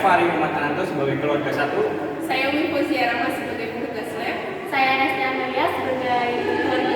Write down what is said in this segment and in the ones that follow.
Fahri Muhammad Ananto sebagai keluarga satu. Saya Umi Fauziah Rahma sebagai petugas lab. Saya Nesti Amelia sebagai keluarga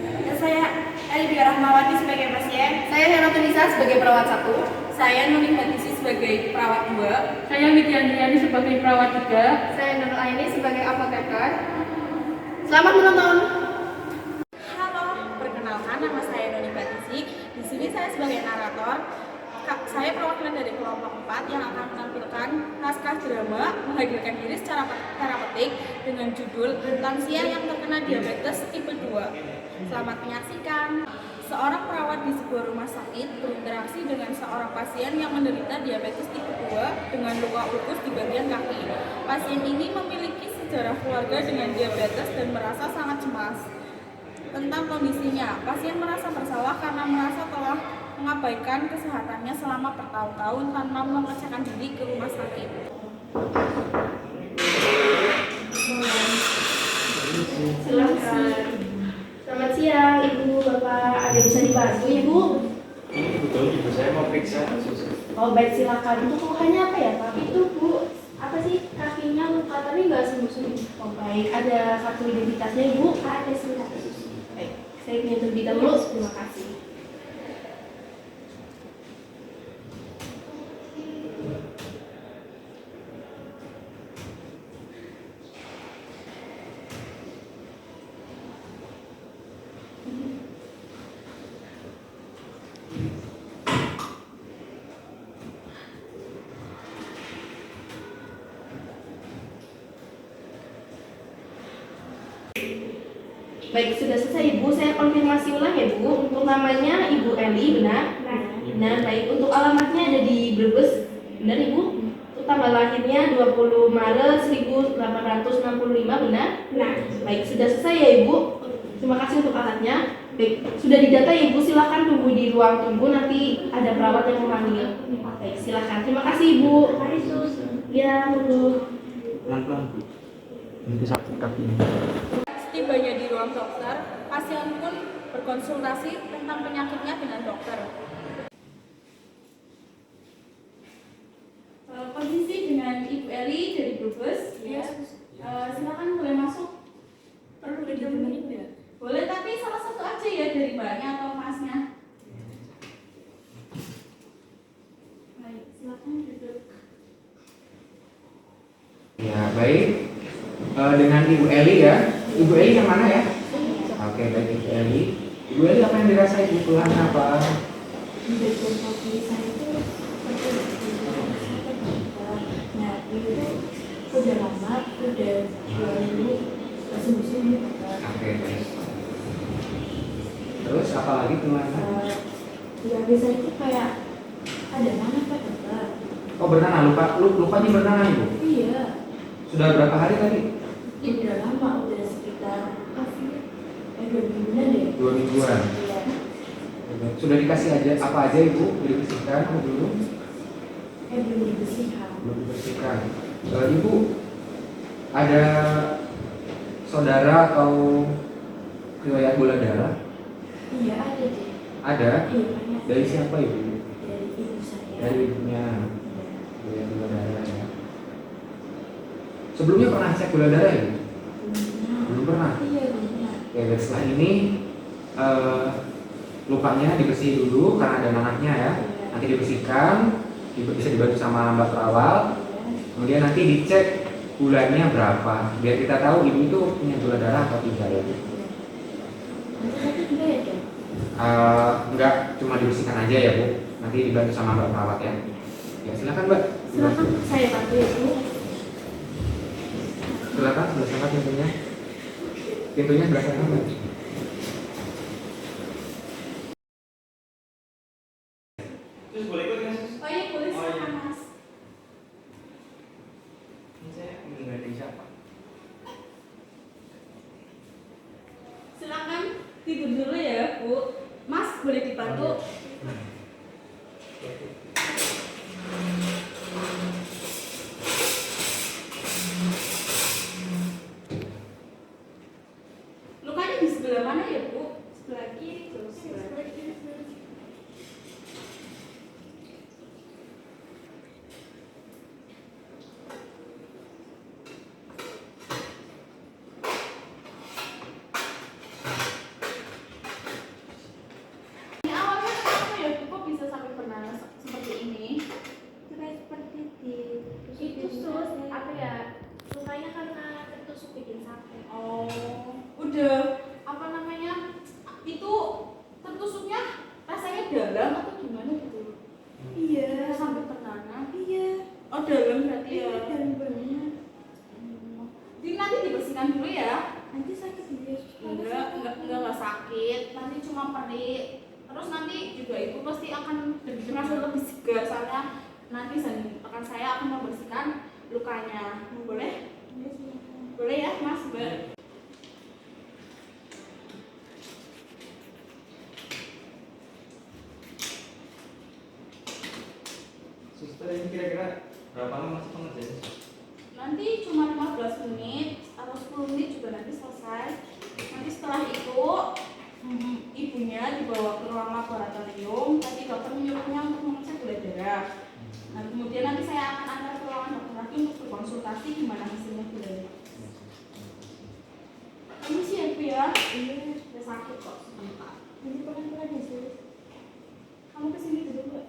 2. Dan saya Elvira Rahmawati sebagai pasien. Saya Hera Tunisa sebagai perawat 1. Saya Nuning Batisi sebagai perawat 2. Saya Widya Andriani sebagai perawat 3. Saya Nurul Aini sebagai apoteker. Selamat menonton. Halo, perkenalkan nama saya Nuning Batisi. Di sini saya sebagai narator. Saya perwakilan dari kelompok 4 yang akan menampilkan naskah drama menghadirkan diri secara terapeutik dengan judul Lansia yang terkena diabetes tipe 2. Selamat menyaksikan. Seorang perawat di sebuah rumah sakit berinteraksi dengan seorang pasien yang menderita diabetes tipe 2 dengan luka ukus di bagian kaki. Pasien ini memiliki sejarah keluarga dengan diabetes dan merasa sangat cemas tentang kondisinya. Pasien merasa bersalah karena merasa telah mengabaikan kesehatannya selama bertahun-tahun tanpa memeriksakan diri ke rumah sakit. Silakan. Selamat siang, Ibu, Bapak. Ada bisa dibantu, Ibu? Ini betul ibu saya mau periksa susu. Oh, baik, silakan. Untuk lukanya apa ya, Pak? Itu, Bu, apa sih kakinya luka tapi nggak sembuh-sembuh? Oh, baik. Ada kartu identitasnya, Ibu? Ada sih, baik. Saya punya terlebih dahulu. Terima kasih. Baik, sudah selesai Ibu. Saya konfirmasi ulang ya Bu. Untuk namanya Ibu Eli, benar? Benar. Baik, untuk alamatnya ada di Brebes, benar Ibu? Untuk tanggal lahirnya 20 Maret 1865, benar? Benar. Baik, sudah selesai ya Ibu. Terima kasih untuk alatnya. Baik, sudah didata ya Ibu. Silakan tunggu di ruang tunggu, nanti ada perawat yang memanggil. Baik, silakan. Terima kasih Ibu. Mari Sus. Ya, Bu. Pelan-pelan bu. Nanti sakit kakinya. Setibanya di ruang dokter, pasien pun berkonsultasi tentang penyakitnya dengan dokter. Kondisi dengan Ibu Eli dari Brebes. Ya. Silakan boleh masuk. Perlu ditemenin ya? Boleh, tapi salah satu aja ya dari mbaknya atau masnya. Baik, silakan duduk. Ya, baik. Dengan Ibu Eli ya. Ibu Eli yang mana ya? Oke, baik Ibu Eli. Ibu Eli apa yang dirasain? Ibu keluhan apa? Bagian kaki saya itu nah itu udah lama, udah 2 minggu sembuh-sembuh. Oke, baik. Terus apa lagi keluhan? Di kaki saya itu kayak ada mana Pak dokter? Oh, bernanah. Lukanya bernanah Ibu? Iya, Sudah berapa hari tadi? udah lama, udah sekitar 2 mingguan deh. 2 mingguan. Iya. Sudah dikasih aja apa aja Ibu? Dibersihkan dulu? Belum dibersihkan. Belum dibersihkan. Ibu ada saudara atau riwayat gula darah? Iya ada deh. Ada? Iya banyak. Dari siapa Ibu? Dari ibu saya. Dari ibunya. Riwayat gula darah ya. Sebelumnya pernah cek gula darah ya? Belum pernah. Iya benar. Oke, dan setelah ini lukanya dibersihin dulu karena ada nanahnya ya. Nanti dibersihkan, bisa dibantu sama mbak perawat. Kemudian nanti dicek gulanya berapa, biar kita tahu ibu itu punya gula darah atau tidak ya. Nanti juga ya dok. Enggak, cuma dibersihkan aja ya Bu. Nanti dibantu sama mbak perawat ya. Ya silakan mbak. Silakan saya bantu ya Bu. Silakan, sebelah sana pintunya. Pintunya sebelah sana mbak. Terus boleh ikut nggak sus? Oh iya, boleh Oh, iya. silakan Mas. Ini saya menggandeng siapa? Silakan tidur dulu ya Bu. Mas boleh dibantu. Lukanya di sebelah mana ya Bu? Sebelah kiri terus. Sebelah kiri. tusuk bikin sakit. Oh, udah apa namanya? Itu tertusuknya rasanya dalam atau gimana gitu? Iya. Sampai tengah. Iya. Oh, dalam berarti ya. Iya, dalam banget. Jadi nanti dibersihkan dulu ya. Nanti sakit dia. Enggak sakit. Nanti cuma perih. Terus nanti juga ibu pasti akan merasa lebih segar soalnya nanti akan saya akan membersihkan lukanya. Boleh? Boleh ya, Mas, Mbak? Suster ini kira-kira berapa lama masih pengerjaan? Nanti cuma 15 menit atau 10 menit juga nanti selesai. Nanti setelah itu ibunya dibawa ke ruang laboratorium. Tadi dokter menyuruhnya untuk mengecek gula darah. Nah, kemudian nanti saya akan antar ke ruangan dokter lagi untuk berkonsultasi gimana hasilnya gula darah. Ini sih ya Bu ya. Ini udah sakit kok sebentar. Nanti pelan-pelan ya, Sus. Kamu kesini dulu Mbak.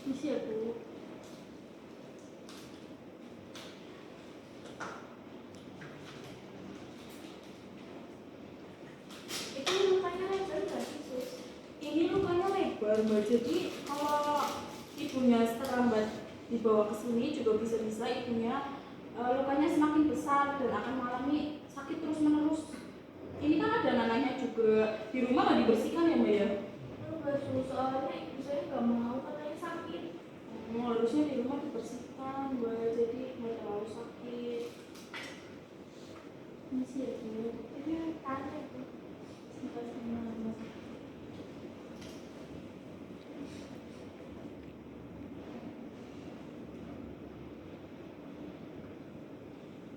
Ini sih ya Bu. Itu lukanya lebar nggak sih, Sus? Ini lukanya lebar Mbak, jadi kalau ibunya terlambat dibawa ke sini juga bisa-bisa ibunya lukanya semakin besar dan akan mengalami sakit terus menerus. Ini kan ada nanahnya juga, di rumah nggak dibersihkan ya Mbak ya? Enggak, Sus. Soalnya ibu saya nggak mau katanya sakit. Harusnya di rumah dibersihkan Mbak, jadi nggak terlalu sakit. Ini sih ya Bu. Ini tanya tuh. Sebentar, sebentar.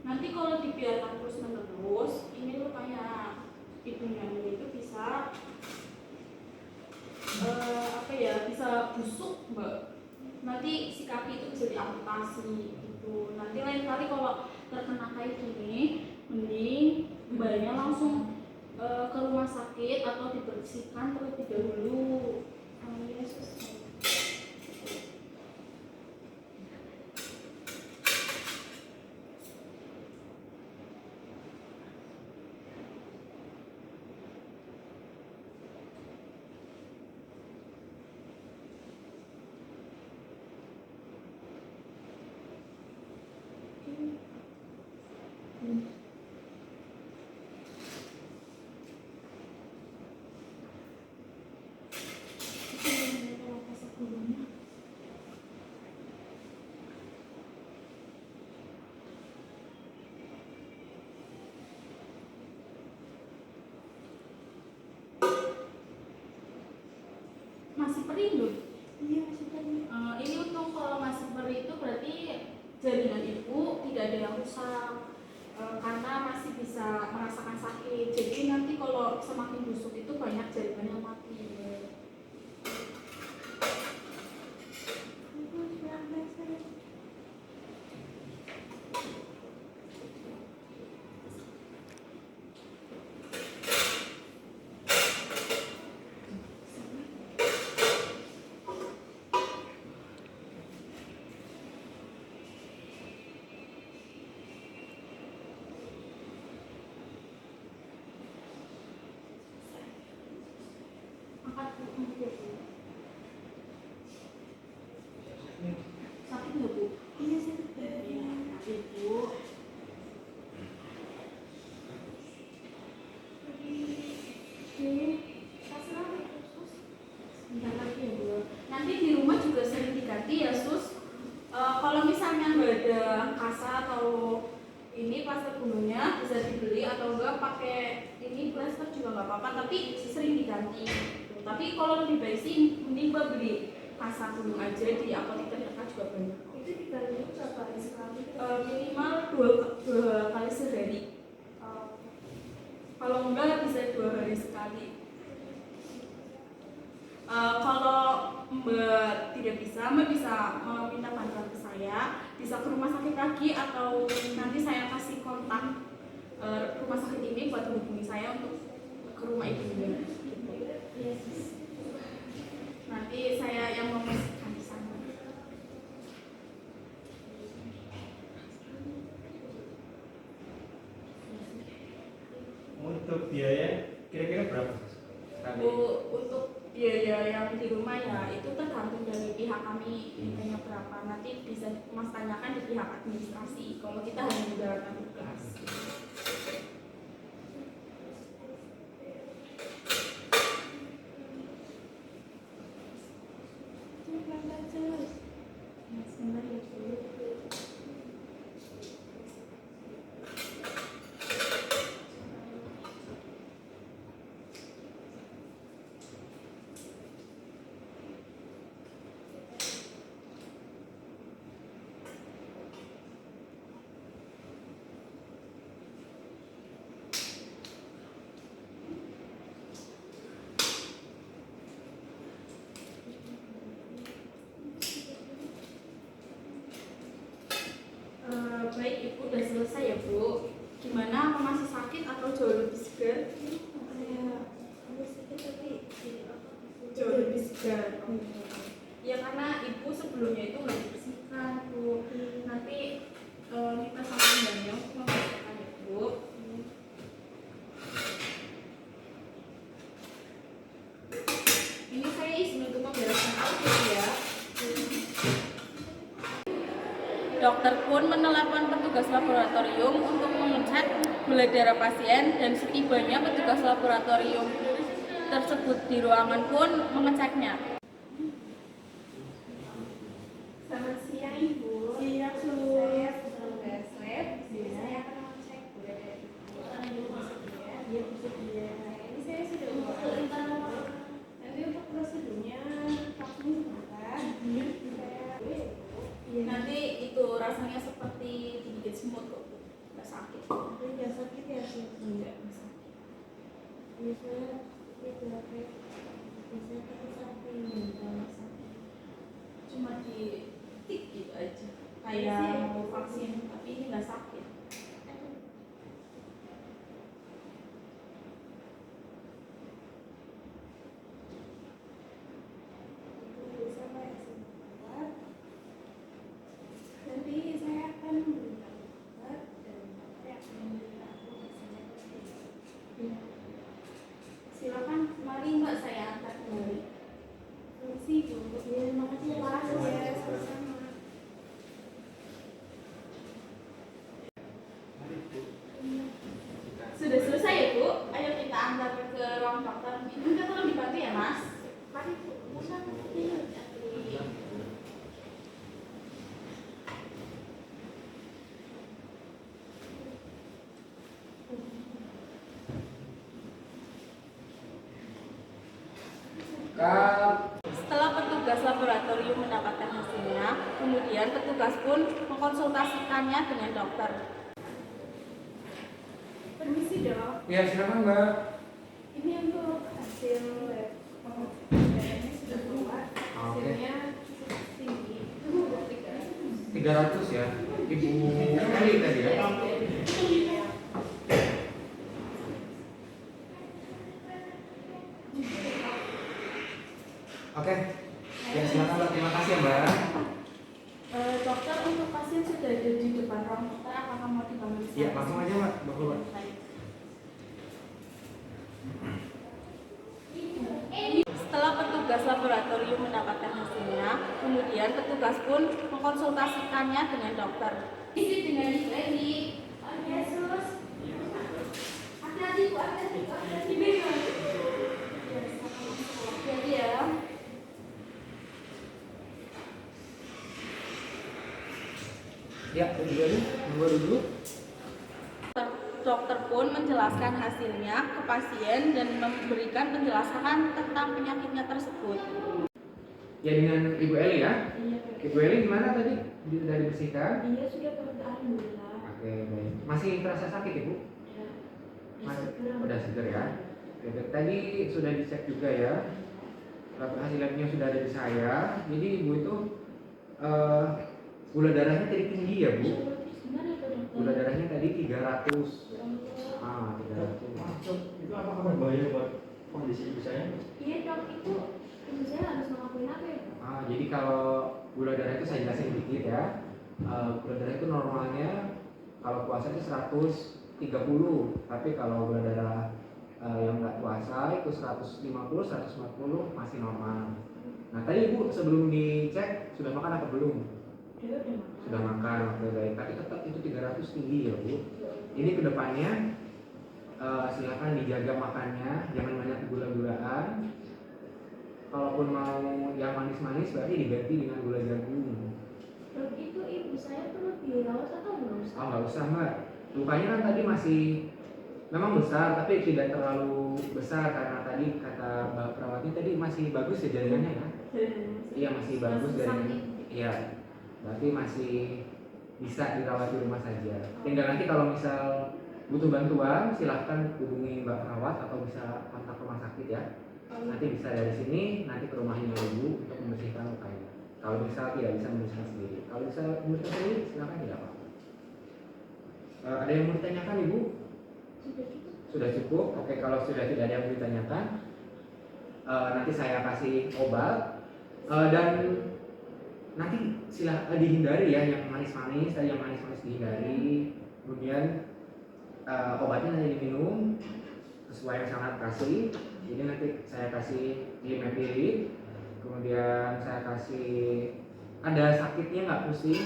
Nanti kalau dibiarkan terus menerus, ini lukanya ibunya itu bisa bisa busuk Mbak. Nanti si kaki itu bisa diamputasi gitu. Nanti lain kali kalau terkena kayak gini, mending Mbaknya langsung ke rumah sakit atau dibersihkan terlebih dahulu. Iya, Sus. Masih perih belum? Iya, masih tadi. Ini untuk kalau masih perih itu berarti jaringan ibu tidak ada yang rusak karena masih bisa merasakan sakit. Jadi nanti kalau semakin busuk itu banyak jaringan yang mati. Angkat Bu. Sakit nggak Bu? Iya, sakit. Iya, sakit Bu. Kasih lagi, Sus. Sebentar lagi ya Bu. Nanti di rumah juga sering diganti ya Sus. Kalau misalnya nggak ada kasa atau ini plaster gunungnya bisa dibeli atau enggak pakai ini plaster juga nggak apa-apa, tapi sering diganti. Tapi kalau lebih baik sih mending Mbak beli kasa gunung aja di apotek terdekat juga banyak. Itu diganti berapa hari sekali? Minimal dua kali sehari. Kalau enggak bisa 2 hari sekali. Kalau Mbak tidak bisa, Mbak bisa meminta bantuan ke saya, bisa ke rumah sakit lagi atau nanti saya kasih kontak rumah sakit ini buat hubungi saya untuk ke rumah ibunya. Nanti saya yang memesankan di sana. Untuk biaya kira-kira berapa? Tadi. Untuk biaya yang di rumah ya itu tergantung dari pihak kami mintanya berapa. Nanti bisa Mas tanyakan di pihak administrasi kalau kita hanya menjalankan tugas. Baik, Ibu udah selesai ya Bu. Gimana, apa masih sakit atau jauh lebih segar? Jauh lebih segar. Ya karena Ibu sebelumnya itu nggak dibersihkan Bu. Nanti kita sama mbaknya untuk membersihkan ya Bu. Ini saya izin untuk membereskan audit ya. Dokter pun menelepon petugas laboratorium untuk mengecek gula darah pasien dan setibanya petugas laboratorium tersebut di ruangan pun mengeceknya. Selamat siang Ibu. Siang Bu. Saya sedang tes lab. Saya akan mengecek gula darah Ibu. Dia bersedia. Ini saya sudah mengumpulkan nanti untuk prosedurnya vaksin sebentar. Nanti itu rasanya seperti digigit semut kok, nggak sakit. Nggak sakit ya sih? Nggak sakit. Biasanya itu apa? Biasanya kan sakit, nggak sakit. Cuma di tik gitu aja, kayak mau vaksin tapi ini nggak sakit. Bisa kayak sempat. Nanti saya akan memberikan obat dan dokter akan memberikan aku hasilnya seperti ini. Silakan, mari Mbak saya antar kembali. Permisi Bu. Ya, terima kasih ya Pak. Ya, sama-sama. Sudah selesai ya Bu? Ayo kita antar ke ruang dokter. Minta tolong dibantu ya Mas. Mari Bu. Setelah petugas laboratorium mendapatkan hasilnya, kemudian petugas pun mengkonsultasikannya dengan dokter. Permisi dok. Ya silakan Mbak. Ini untuk hasil lab. Darahnya sudah keluar. Oke. Hasilnya cukup tinggi. 300 ya. Ibu Eli tadi ya. Oke. Ya silakan Mbak. Terima kasih ya Mbak. Dokter, untuk pasien sudah ada di depan ruang dokter. Apakah mau dipanggil? Ya langsung aja Mbak. Bapak. Baik. Setelah petugas laboratorium mendapatkan hasilnya, kemudian petugas pun mengkonsultasikannya dengan dokter. Isi dengan Lady. Yesus. Hati-hati Bu, hati-hati. Hati-hati. Jadi ya. Ya, dulu dulu. Dokter pun menjelaskan hasilnya ke pasien dan memberikan penjelasan tentang penyakitnya tersebut. Ya dengan Ibu Eli ya. Iya. Ibu Eli gimana tadi? Sudah dibersihkan? Dia sudah berhenti alhamdulillah. Oke, baik. Masih terasa sakit Ibu? Ya. Masih. Udah seger ya. Oke, tadi sudah dicek juga ya. Hasil labnya sudah ada di saya. Jadi Ibu itu gula darahnya jadi tinggi ya Bu. 300. Ah, 300. Dok, itu apakah berbahaya buat kondisi ibu saya? Iya dok, itu ibu saya harus ngelakuin apa ya dok? Jadi kalau gula darah itu saya jelasin dikit ya. Gula darah itu normalnya kalau puasa itu 130, tapi kalau gula darah yang nggak puasa itu 150, 140 masih normal. Nah tadi ibu sebelum dicek sudah makan apa belum? Dia udah makan. Sudah makan, oke baik. Tapi tetap itu 300 tinggi ya bu. Ini kedepannya silakan dijaga makannya, jangan banyak gula-gulaan. Kalaupun mau yang manis-manis berarti diganti dengan gula jagung. Dok, itu ibu saya perlu dirawat atau nggak usah? Oh nggak usah mbak. Lukanya kan tadi masih memang besar tapi tidak terlalu besar karena tadi kata mbak perawatnya tadi masih bagus ya jaringannya ya. Iya masih bagus jaringannya. Iya. Berarti masih bisa dirawat di rumah saja. Tinggal nanti kalau misal butuh bantuan silahkan hubungi mbak perawat atau bisa kontak rumah sakit ya. Nanti bisa dari sini nanti ke rumahnya ibu untuk membersihkan lukanya. Kalau misal tidak bisa membersihkan sendiri, kalau bisa membersihkan sendiri silakan tidak apa-apa. Ada yang mau ditanyakan ibu? Sudah cukup. Oke, kalau sudah tidak ada yang mau ditanyakan, nanti saya kasih obat dan nanti silahkan dihindari ya yang manis-manis, tadi yang manis-manis dihindari. Kemudian obatnya nanti diminum sesuai yang sangat kasih. Jadi nanti saya kasih dimepirid, kemudian saya kasih ada sakitnya nggak pusing?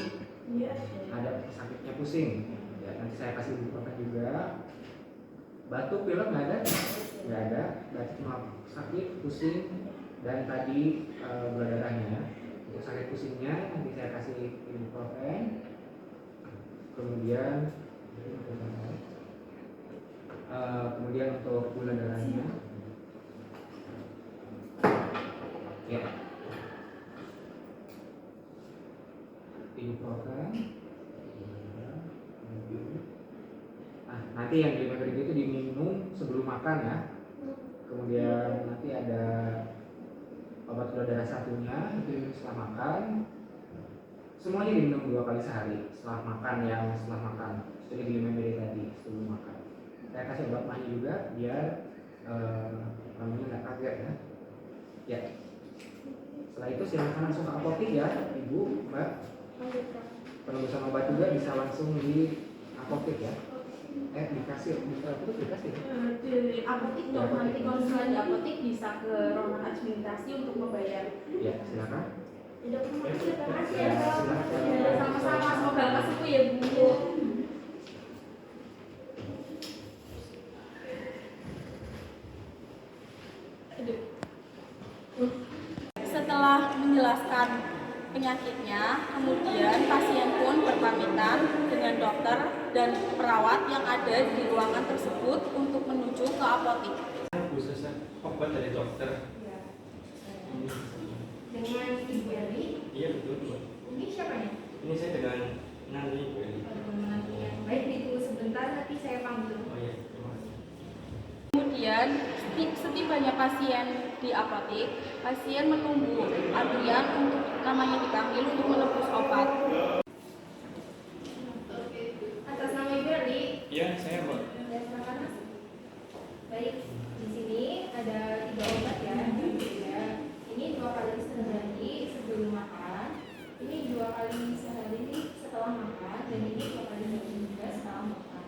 Iya. Ada sakitnya pusing. Ya, nanti saya kasih ibuprofen juga. Batuk pilek nggak ada? Nggak ada. Berarti cuma sakit, pusing, dan tadi gula darahnya. Untuk sakit pusingnya nanti saya kasih ibuprofen. Kemudian untuk gula darahnya. Ya. Ibuprofen. Nah, nanti yang dimepirid itu diminum sebelum makan ya. Kemudian nanti ada obat gula darah satunya itu diminum setelah makan. Semuanya diminum 2 kali sehari setelah makan setelah makan. Jadi dimepirid tadi sebelum makan. Saya kasih obat mah juga biar namanya nggak kaget ya. Ya. Setelah itu silakan langsung ke apotek ya, ibu, mbak. Penebusan obat juga bisa langsung di apotek ya. Dikasih Di apotek dok, nanti kalau misalnya di apotek bisa ke ruangan administrasi untuk membayar. Ya, silakan. Terima kasih ya Ya, dok. silakan. Ya, sama-sama, semoga lekas sembuh ya bu. Setelah menjelaskan penyakitnya, kemudian pasien pun berpamitan dengan dokter dan perawat yang ada di ruangan tersebut untuk menuju ke apotek. Khususnya obat dari dokter. Dengan Ibu Eli, Iya betul Bu. ini siapanya? Ini saya dengan nanti Bu. Baik, ditunggu sebentar, nanti saya panggil. Oh iya, terima kasih. Kemudian setibanya pasien di apotek, pasien menunggu antrian untuk namanya dipanggil untuk menebus obat. Atas nama Ibu Eli, Iya, saya Bu. dan silakan. Baik, di sini ada 3 obat ya. Ini 2 kali sehari sebelum makan, ini 2 kali sehari setelah makan, dan ini 2 kali sehari juga setelah makan.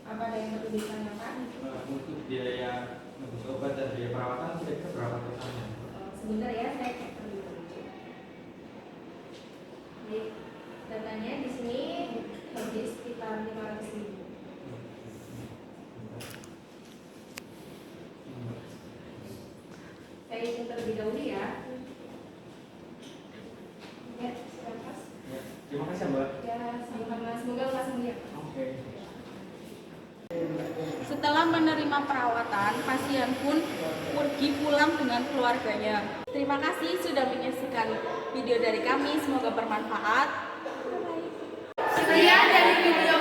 Apa ada yang perlu ditanyakan? Untuk biaya nebus obat dan biaya perawatan kira-kira berapa totalnya? Sebentar ya, saya cek dulu. Baik, datanya di sini habis sekitar 500.000. Saya hitung terlebih dahulu ya. Ya, silakan. Ya, terima kasih Mbak. Ya, sama-sama. Semoga lekas sembuh ya. Oke. Setelah menerima perawatan, pasien pun pergi pulang dengan keluarganya. Terima kasih sudah menyaksikan video dari kami, semoga bermanfaat. Sekian dari video